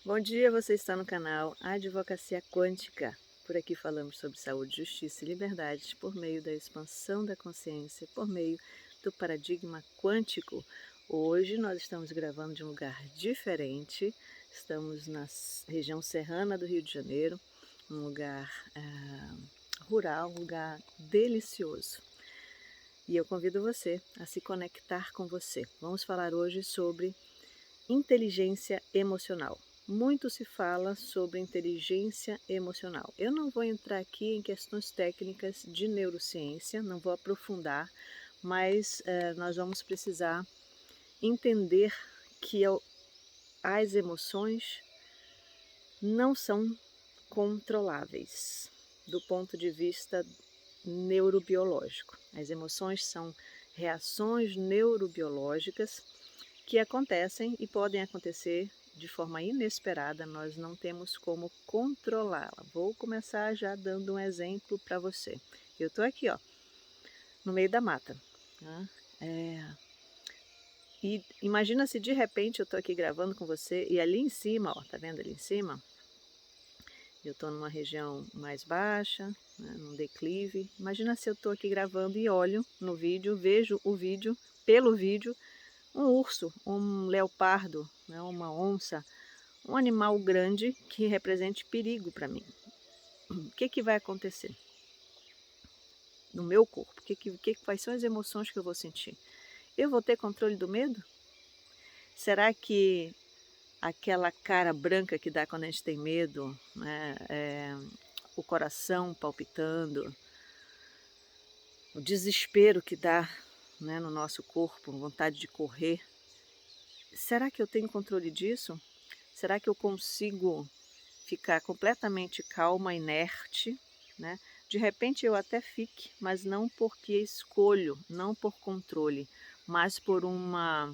Bom dia, você está no canal Advocacia Quântica. Por aqui falamos sobre saúde, justiça e liberdade por meio da expansão da consciência, por meio do paradigma quântico. Hoje nós estamos gravando de um lugar diferente, estamos na região serrana do Rio de Janeiro, um lugar rural, um lugar delicioso. E eu convido você a se conectar com você. Vamos falar hoje sobre inteligência emocional. Muito se fala sobre inteligência emocional. Eu não vou entrar aqui em questões técnicas de neurociência, não vou aprofundar, mas nós vamos precisar entender que as emoções não são controláveis do ponto de vista neurobiológico. As emoções são reações neurobiológicas que acontecem e podem acontecer de forma inesperada, nós não temos como controlá-la. Vou começar já dando um exemplo para você. Eu estou aqui, ó, no meio da mata. Tá? E imagina se de repente eu estou aqui gravando com você e ali em cima, ó, tá vendo ali em cima? Eu estou numa região mais baixa, né, num declive. Imagina se eu estou aqui gravando e olho no vídeo, vejo o vídeo, pelo vídeo, um urso, um leopardo, né, uma onça, um animal grande que represente perigo para mim. O que vai acontecer no meu corpo? Quais são as emoções que eu vou sentir? Eu vou ter controle do medo? Será que aquela cara branca que dá quando a gente tem medo, né, o coração palpitando, o desespero que dá, né, no nosso corpo, vontade de correr, será que eu tenho controle disso? Será que eu consigo ficar completamente calma, inerte, né? De repente eu até fique, mas não porque escolho, não por controle, mas por uma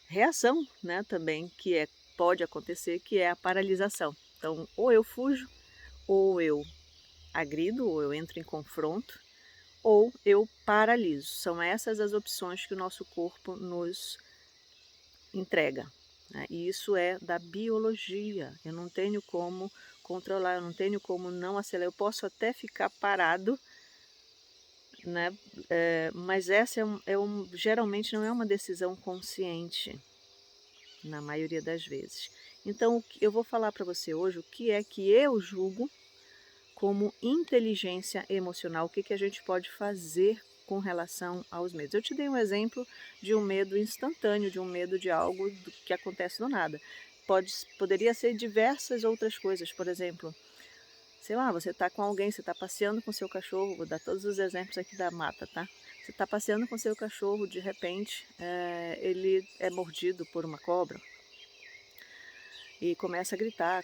reação, né? Também pode acontecer, que é a paralisação. Então, ou eu fujo, ou eu agrido, ou eu entro em confronto, ou eu paraliso. São essas as opções que o nosso corpo nos entrega, né? E isso é da biologia. Eu não tenho como controlar, eu não tenho como não acelerar. Eu posso até ficar parado, né? Mas essa geralmente não é uma decisão consciente, na maioria das vezes. Então, eu vou falar para você hoje o que é que eu julgo como inteligência emocional, o que a gente pode fazer com relação aos medos. Eu te dei um exemplo de um medo instantâneo, de um medo de algo que acontece do nada. Poderia ser diversas outras coisas, por exemplo, sei lá, você está com alguém, você está passeando com seu cachorro, vou dar todos os exemplos aqui da mata, tá? Você está passeando com seu cachorro, de repente ele é mordido por uma cobra e começa a gritar,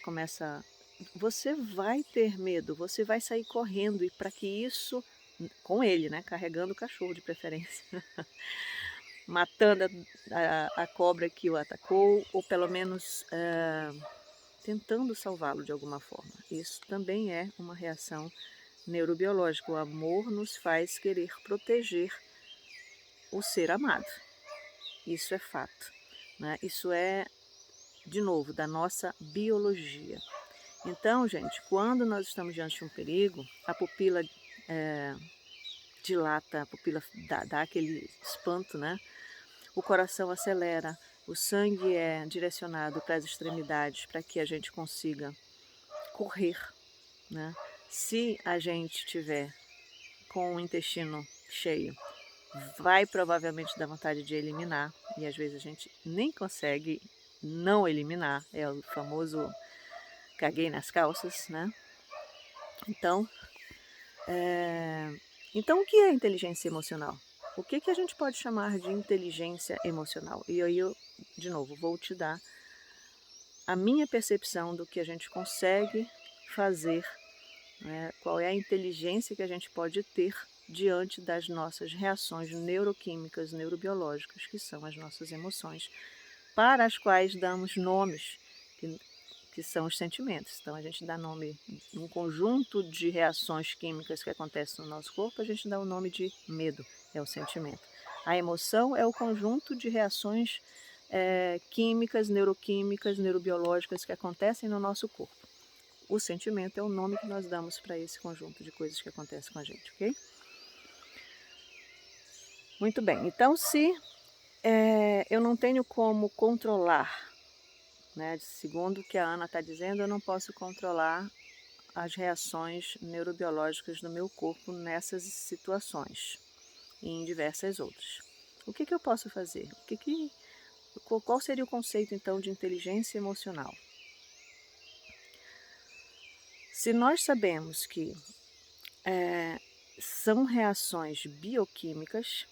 você vai ter medo, você vai sair correndo e para que isso, com ele, né, carregando o cachorro de preferência, matando a cobra que o atacou, ou pelo menos tentando salvá-lo de alguma forma. Isso também é uma reação neurobiológica. O amor nos faz querer proteger o ser amado. Isso é fato, né? Isso é, de novo, da nossa biologia. Então, gente, quando nós estamos diante de um perigo, a pupila dilata, a pupila dá aquele espanto, né? O coração acelera, o sangue é direcionado para as extremidades para que a gente consiga correr, né? Se a gente tiver com o intestino cheio, vai provavelmente dar vontade de eliminar, e às vezes a gente nem consegue não eliminar, é o famoso caguei nas calças, né? Então, então o que é inteligência emocional? O que a gente pode chamar de inteligência emocional? E aí eu, de novo, vou te dar a minha percepção do que a gente consegue fazer, né? Qual é a inteligência que a gente pode ter diante das nossas reações neuroquímicas, neurobiológicas, que são as nossas emoções, para as quais damos nomes, que são os sentimentos. Então, a gente dá nome, um conjunto de reações químicas que acontecem no nosso corpo, a gente dá o nome de medo, é o sentimento. A emoção é o conjunto de reações químicas, neuroquímicas, neurobiológicas que acontecem no nosso corpo. O sentimento é o nome que nós damos para esse conjunto de coisas que acontecem com a gente, ok? Muito bem, então se eu não tenho como controlar, né, segundo o que a Ana está dizendo, eu não posso controlar as reações neurobiológicas do meu corpo nessas situações e em diversas outras. O que eu posso fazer? Qual seria o conceito então de inteligência emocional? Se nós sabemos que são reações bioquímicas,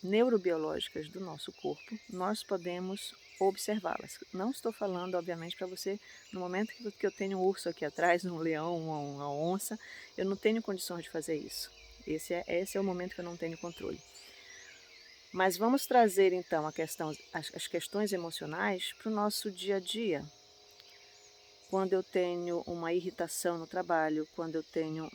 neurobiológicas do nosso corpo, nós podemos observá-las. Não estou falando, obviamente, para você, no momento que eu tenho um urso aqui atrás, um leão, uma onça, eu não tenho condições de fazer isso. Esse é o momento que eu não tenho controle. Mas vamos trazer então as questões emocionais para o nosso dia a dia. Quando eu tenho uma irritação no trabalho, quando eu tenho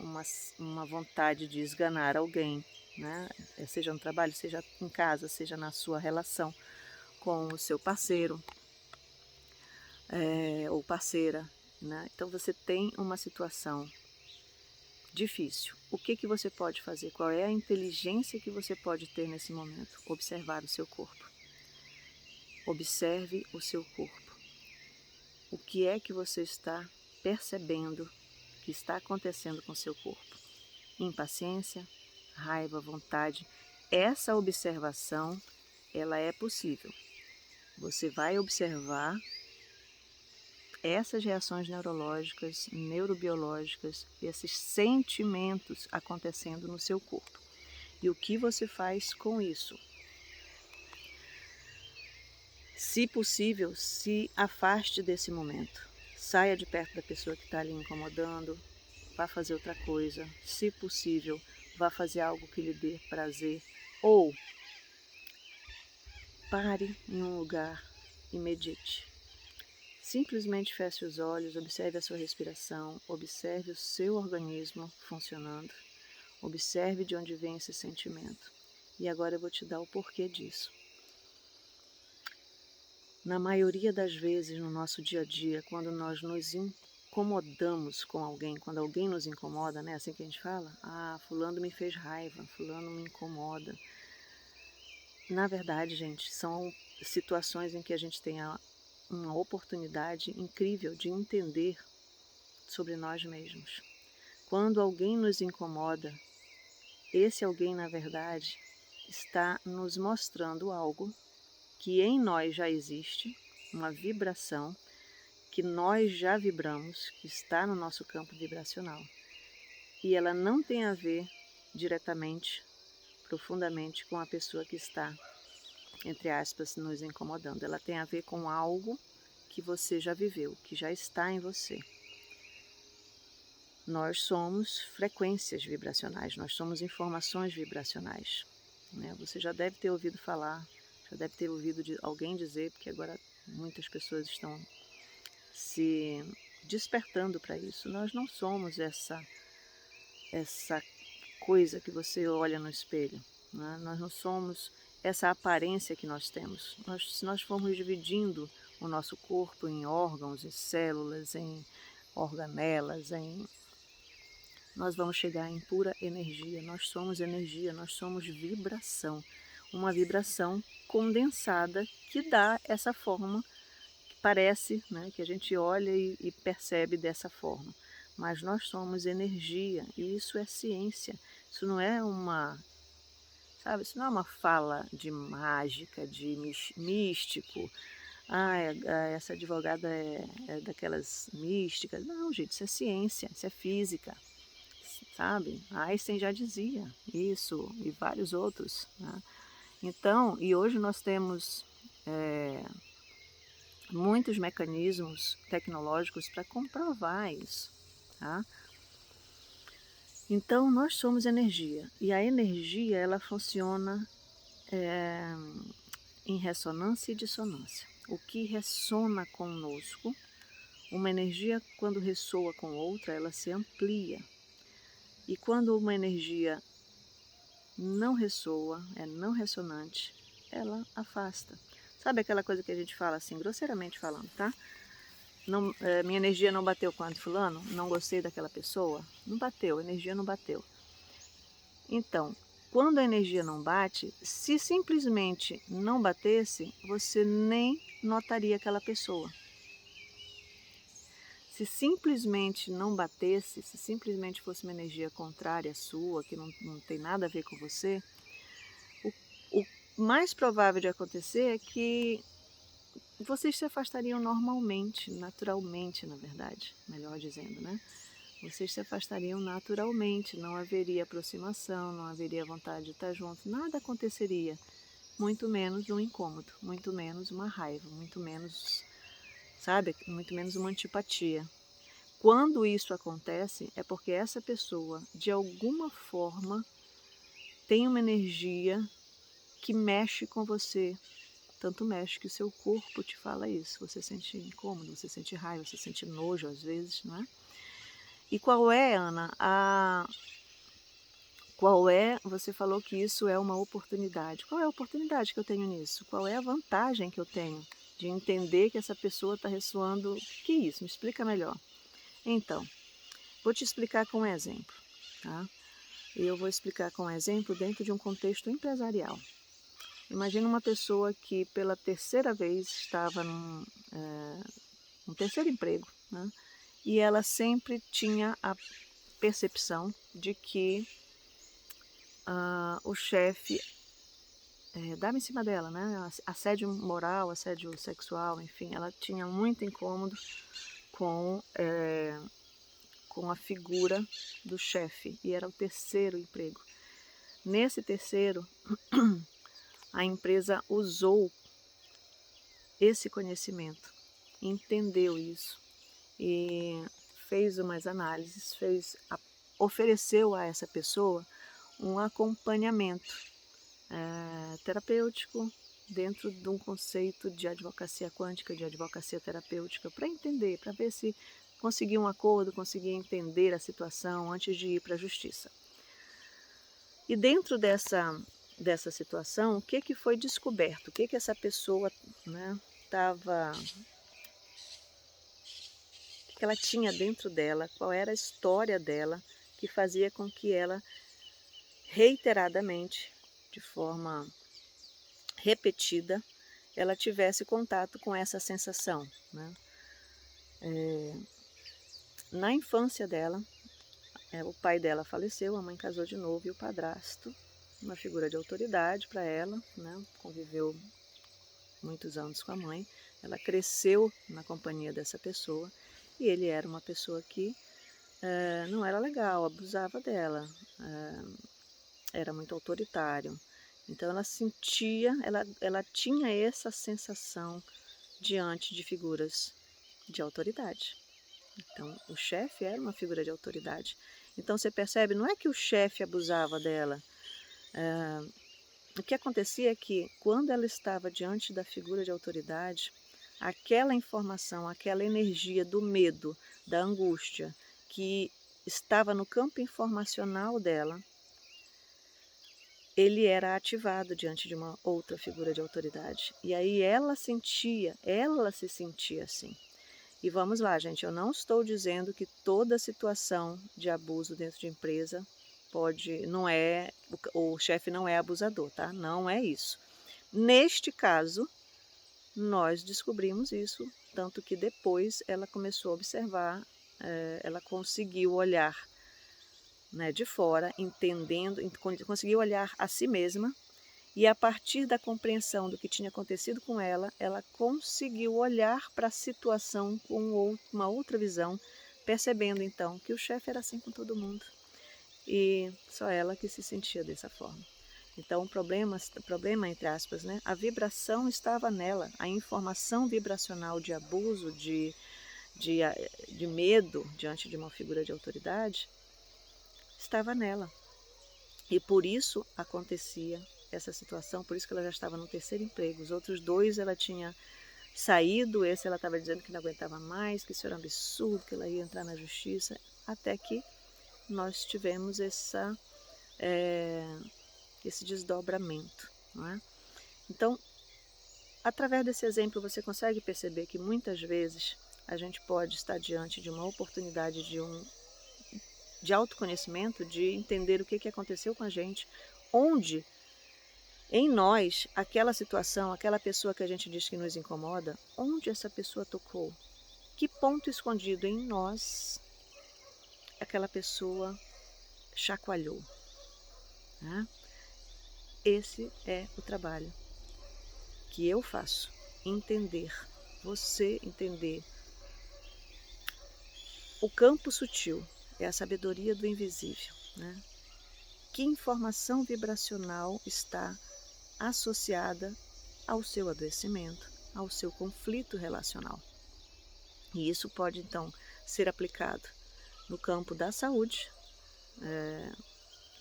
uma vontade de esganar alguém, né? Seja no trabalho, seja em casa, seja na sua relação com o seu parceiro ou parceira, né? Então você tem uma situação difícil. O que você pode fazer? Qual é a inteligência que você pode ter nesse momento? Observar o seu corpo. Observe o seu corpo. O que é que você está percebendo que está acontecendo com o seu corpo? Impaciência, raiva, vontade. Essa observação, ela é possível. Você vai observar essas reações neurológicas, neurobiológicas, esses sentimentos acontecendo no seu corpo. E o que você faz com isso? Se possível, se afaste desse momento. Saia de perto da pessoa que está ali incomodando, vá fazer outra coisa. Se possível, vá fazer algo que lhe dê prazer. Ou pare em um lugar e medite. Simplesmente feche os olhos, observe a sua respiração, observe o seu organismo funcionando, observe de onde vem esse sentimento. E agora eu vou te dar o porquê disso. Na maioria das vezes no nosso dia a dia, quando nós nos incomodamos com alguém, quando alguém nos incomoda, né? Assim que a gente fala, fulano me fez raiva, fulano me incomoda. Na verdade, gente, são situações em que a gente tem uma oportunidade incrível de entender sobre nós mesmos. Quando alguém nos incomoda, esse alguém, na verdade, está nos mostrando algo que em nós já existe, uma vibração que nós já vibramos, que está no nosso campo vibracional. E ela não tem a ver diretamente, profundamente com a pessoa que está, entre aspas, nos incomodando. Ela tem a ver com algo que você já viveu, que já está em você. Nós somos frequências vibracionais, nós somos informações vibracionais. Né? Você já deve ter ouvido falar, já deve ter ouvido alguém dizer, porque agora muitas pessoas estão se despertando para isso. Nós não somos essa coisa que você olha no espelho. Né? Nós não somos essa aparência que nós temos. Se nós formos dividindo o nosso corpo em órgãos, em células, em organelas, nós vamos chegar em pura energia. Nós somos energia, nós somos vibração. Uma vibração condensada que dá essa forma que parece, né, que a gente olha e percebe dessa forma. Mas nós somos energia e isso é ciência. Isso não é isso não é uma fala de mágica, de místico. Essa advogada é daquelas místicas. Não, gente, isso é ciência, isso é física. Sabe? Einstein já dizia isso e vários outros. Né? Então, e hoje nós temos muitos mecanismos tecnológicos para comprovar isso. Tá? Então, nós somos energia e a energia ela funciona em ressonância e dissonância. O que ressona conosco, uma energia quando ressoa com outra, ela se amplia. E quando uma energia não ressoa, é não ressonante, ela afasta. Sabe aquela coisa que a gente fala assim, grosseiramente falando, tá? Não, minha energia não bateu com a de fulano, não gostei daquela pessoa, não bateu, a energia não bateu. Então, quando a energia não bate, se simplesmente não batesse, você nem notaria aquela pessoa. Se simplesmente não batesse, se simplesmente fosse uma energia contrária à sua, que não tem nada a ver com você, o mais provável de acontecer é que vocês se afastariam normalmente, naturalmente, na verdade, melhor dizendo, né? Vocês se afastariam naturalmente, não haveria aproximação, não haveria vontade de estar junto, nada aconteceria, muito menos um incômodo, muito menos uma raiva, muito menos, sabe, muito menos uma antipatia. Quando isso acontece, é porque essa pessoa, de alguma forma, tem uma energia que mexe com você, tanto mexe que o seu corpo te fala isso. Você sente incômodo, você sente raiva, você sente nojo às vezes, não é? E qual é, Ana, você falou que isso é uma oportunidade. Qual é a oportunidade que eu tenho nisso? Qual é a vantagem que eu tenho de entender que essa pessoa está ressoando? O que é isso? Me explica melhor. Então, vou te explicar com um exemplo, tá? E eu vou explicar com um exemplo dentro de um contexto empresarial. Imagina uma pessoa que pela terceira vez estava num terceiro emprego, né? E ela sempre tinha a percepção de que o chefe dava em cima dela, né? Assédio moral, assédio sexual, enfim, ela tinha muito incômodo com, com a figura do chefe, e era o terceiro emprego. Nesse terceiro, a empresa usou esse conhecimento, entendeu isso e fez umas análises, ofereceu a essa pessoa um acompanhamento terapêutico dentro de um conceito de advocacia quântica, de advocacia terapêutica, para entender, para ver se conseguia um acordo, conseguia entender a situação antes de ir para a justiça. E dentro dessa situação, o que foi descoberto? O que essa pessoa, né, estava... O que ela tinha dentro dela, qual era a história dela, que fazia com que ela, reiteradamente, de forma repetida, ela tivesse contato com essa sensação, né? Na infância dela, o pai dela faleceu, a mãe casou de novo e o padrasto, uma figura de autoridade para ela, né? Conviveu muitos anos com a mãe, ela cresceu na companhia dessa pessoa e ele era uma pessoa que não era legal, abusava dela, era muito autoritário. Então ela tinha essa sensação diante de figuras de autoridade. Então o chefe era uma figura de autoridade. Então você percebe, não é que o chefe abusava dela. O que acontecia é que quando ela estava diante da figura de autoridade, aquela informação, aquela energia do medo, da angústia, que estava no campo informacional dela, ele era ativado diante de uma outra figura de autoridade. E aí ela se sentia assim. E vamos lá, gente, eu não estou dizendo que toda situação de abuso dentro de empresa não é, o chefe não é abusador, tá? Não é isso. Neste caso, nós descobrimos isso, tanto que depois ela começou a observar, ela conseguiu olhar, né, de fora, entendendo, conseguiu olhar a si mesma, e a partir da compreensão do que tinha acontecido com ela, ela conseguiu olhar para a situação com uma outra visão, percebendo então que o chefe era assim com todo mundo e só ela que se sentia dessa forma. Então o problema entre aspas, né, a vibração estava nela, a informação vibracional de abuso, de medo diante de uma figura de autoridade, estava nela. E por isso acontecia essa situação, por isso que ela já estava no terceiro emprego. Os outros dois ela tinha saído, esse ela estava dizendo que não aguentava mais, que isso era um absurdo, que ela ia entrar na justiça, até que nós tivemos esse desdobramento, não é? Então, através desse exemplo, você consegue perceber que muitas vezes a gente pode estar diante de uma oportunidade de autoconhecimento, de entender o que aconteceu com a gente, onde em nós, aquela situação, aquela pessoa que a gente diz que nos incomoda, onde essa pessoa tocou? Que ponto escondido em nós aquela pessoa chacoalhou, né? Esse é o trabalho que eu faço, entender, você entender. O campo sutil é a sabedoria do invisível, né? Que informação vibracional está associada ao seu adoecimento, ao seu conflito relacional. E isso pode, então, ser aplicado no campo da saúde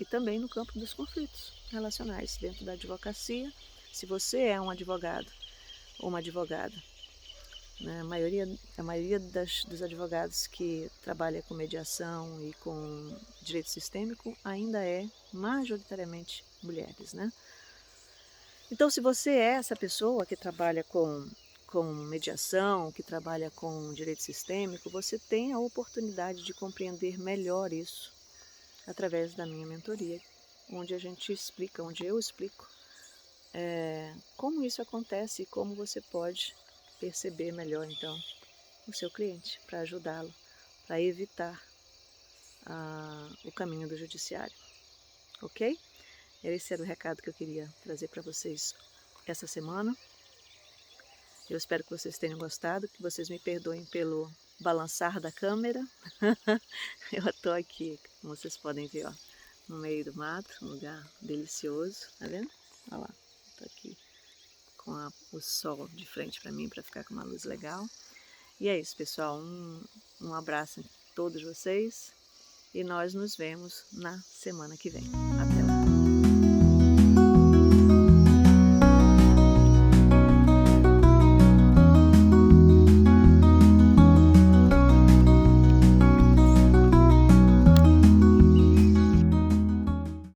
e também no campo dos conflitos relacionais, dentro da advocacia. Se você é um advogado ou uma advogada, né, a maioria dos advogados que trabalha com mediação e com direito sistêmico ainda é majoritariamente mulheres, né? Então, se você é essa pessoa que trabalha com mediação, que trabalha com direito sistêmico, você tem a oportunidade de compreender melhor isso através da minha mentoria, onde a gente explica, onde eu explico como isso acontece e como você pode perceber melhor, então, o seu cliente, para ajudá-lo, para evitar o caminho do judiciário, ok? Esse era o recado que eu queria trazer para vocês essa semana. Eu espero que vocês tenham gostado, que vocês me perdoem pelo balançar da câmera. Eu estou aqui, como vocês podem ver, ó, no meio do mato, um lugar delicioso, tá vendo? Olha lá, estou aqui com o sol de frente para mim, para ficar com uma luz legal. E é isso, pessoal, um abraço a todos vocês e nós nos vemos na semana que vem. Até lá.